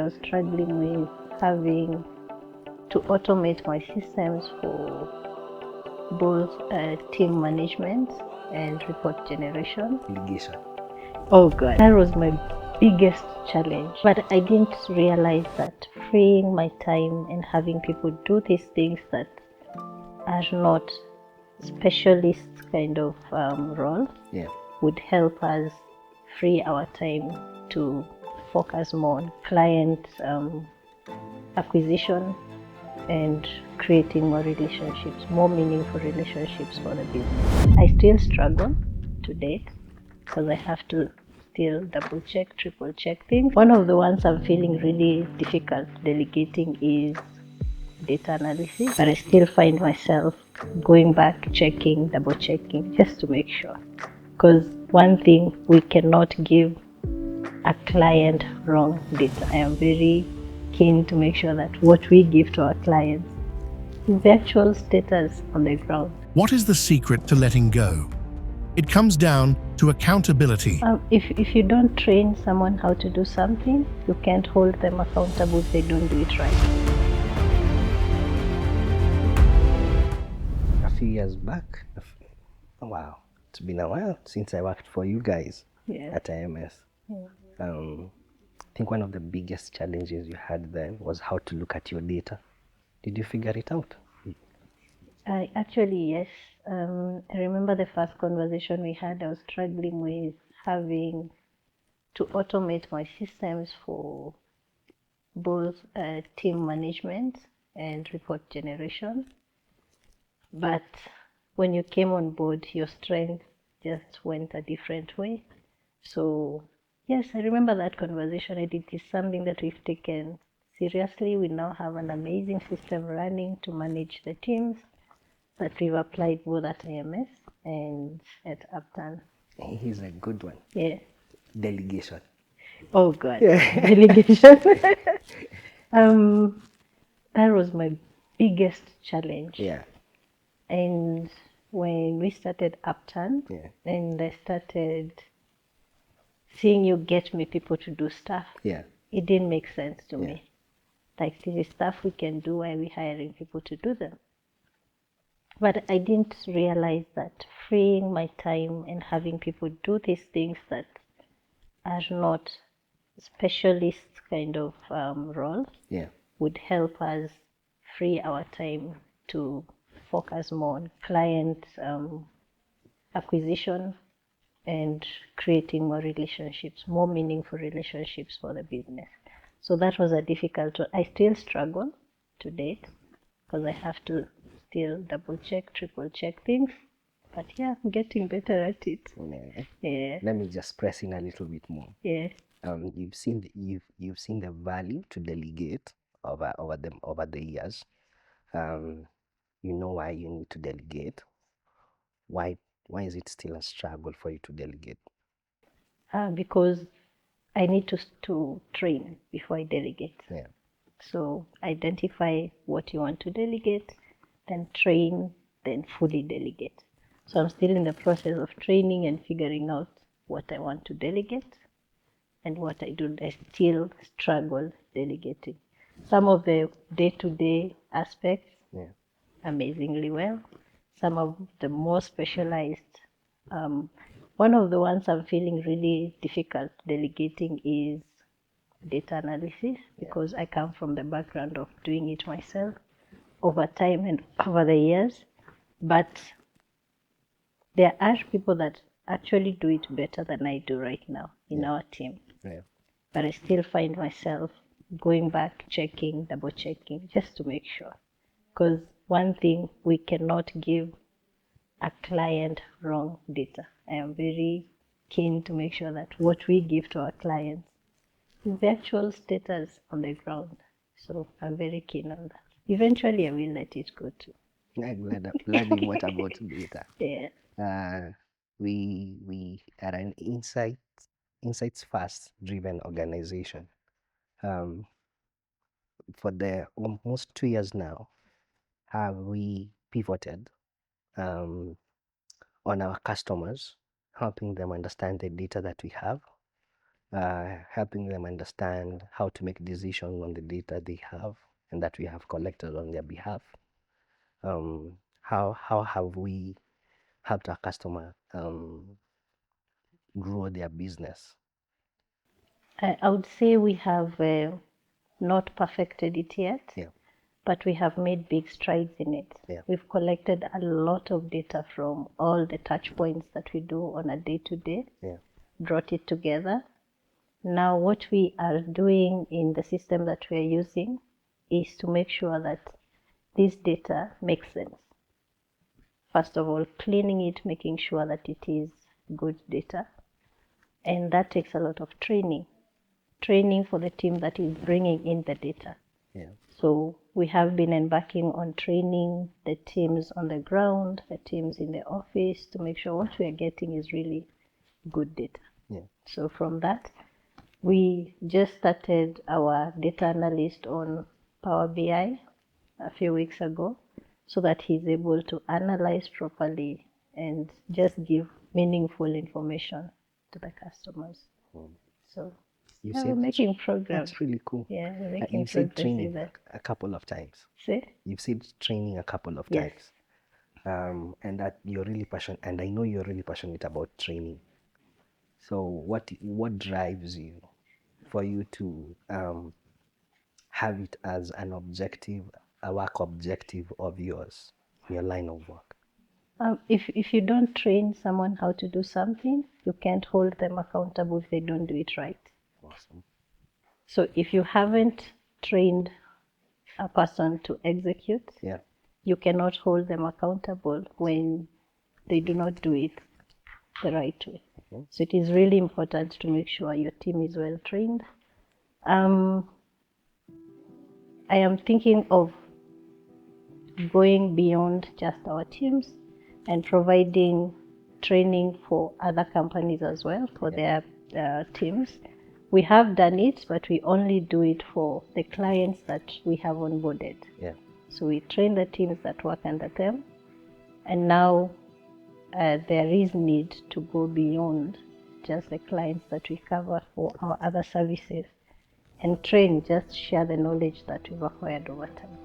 was struggling with having to automate my systems for both team management and report generation. Delegation. Oh God, that was my biggest challenge. But I didn't realize that freeing my time and having people do these things that are not specialist kind of roles would help us free our time to focus more on client acquisition and creating more relationships, more meaningful relationships for the business. I still struggle to date because I have to still double check, triple check things. One of the ones I'm feeling really difficult delegating is data analysis, but I still find myself going back, checking, double checking just to make sure. Because one thing, we cannot give a client wrong data. I am very keen to make sure that what we give to our clients is the actual status on the ground. What is the secret to letting go? It comes down to accountability. If you don't train someone how to do something, you can't hold them accountable if they don't do it right. A few years back, wow, it's been a while since I worked for you guys at IMS. I think one of the biggest challenges you had then was how to look at your data. Did you figure it out? Actually, yes. I remember the first conversation we had, I was struggling with having to automate my systems for both team management and report generation. But when you came on board, your strength just went a different way. So yes, I remember that conversation. It is something that we've taken seriously. We now have an amazing system running to manage the teams that we've applied both at IMS and at Abtan. He's a good one. Yeah. Delegation. Oh God. Delegation. That was my biggest challenge. Yeah. And when we started Abtan, and I started seeing you get me people to do stuff, it didn't make sense to me. Like, this is stuff we can do, why are we hiring people to do them? But I didn't realize that freeing my time and having people do these things that are not specialist kind of roles would help us free our time to focus more on client acquisition and creating more relationships, more meaningful relationships for the business. So that was a difficult one. I still struggle to date because I have to still double check, triple check things. But yeah, I'm getting better at it. Yeah. Let me just press in a little bit more. Yeah. You've seen the value to delegate over the years. You know why you need to delegate. Why is it still a struggle for you to delegate? Because I need to train before I delegate. Yeah. So identify what you want to delegate, then train, then fully delegate. So I'm still in the process of training and figuring out what I want to delegate and what I do. I still struggle delegating. Some of the day-to-day aspects, amazingly well. Some of the more specialized. One of the ones I'm feeling really difficult delegating is data analysis, because I come from the background of doing it myself over time and over the years. But there are people that actually do it better than I do right now in our team. Yeah. But I still find myself going back, checking, double checking, just to make sure. Because one thing, we cannot give a client wrong data. I am very keen to make sure that what we give to our clients is the actual status on the ground. So I'm very keen on that. Eventually, I will let it go too. I'm glad learning what about data. Yeah. We are an insights first driven organization. For the almost 2 years now, have we pivoted on our customers, helping them understand the data that we have, helping them understand how to make decisions on the data they have and that we have collected on their behalf. How have we helped our customer grow their business? I would say we have not perfected it yet, Yeah. but we have made big strides in it. Yeah. We've collected a lot of data from all the touch points that we do on a day-to-day, Yeah. brought it together. Now what we are doing in the system that we are using is to make sure that this data makes sense. First of all, cleaning it, making sure that it is good data. And that takes a lot of training for the team that is bringing in the data. Yeah. So we have been embarking on training the teams on the ground, the teams in the office, to make sure what we are getting is really good data. Yeah. So from that, we just started our data analyst on Power BI a few weeks ago, so that he's able to analyze properly and just give meaningful information to the customers. So You we're said making progress. that's really cool. Yeah, we're making You've said progress training with that. a couple of times. See? You've said training a couple of Yes. times. And that you're really passionate, and I know you're really passionate about training. So what drives you for you to have it as an objective, a work objective of yours, your line of work? If you don't train someone how to do something, you can't hold them accountable if they don't do it right. Awesome. So if you haven't trained a person to execute, Yeah. you cannot hold them accountable when they do not do it the right way. So it is really important to make sure your team is well trained. I am thinking of going beyond just our teams and providing training for other companies as well, for their teams. We have done it, but we only do it for the clients that we have onboarded. Yeah. So we train the teams that work under them, and now there is need to go beyond just the clients that we cover for our other services, and train, just share the knowledge that we've acquired over time.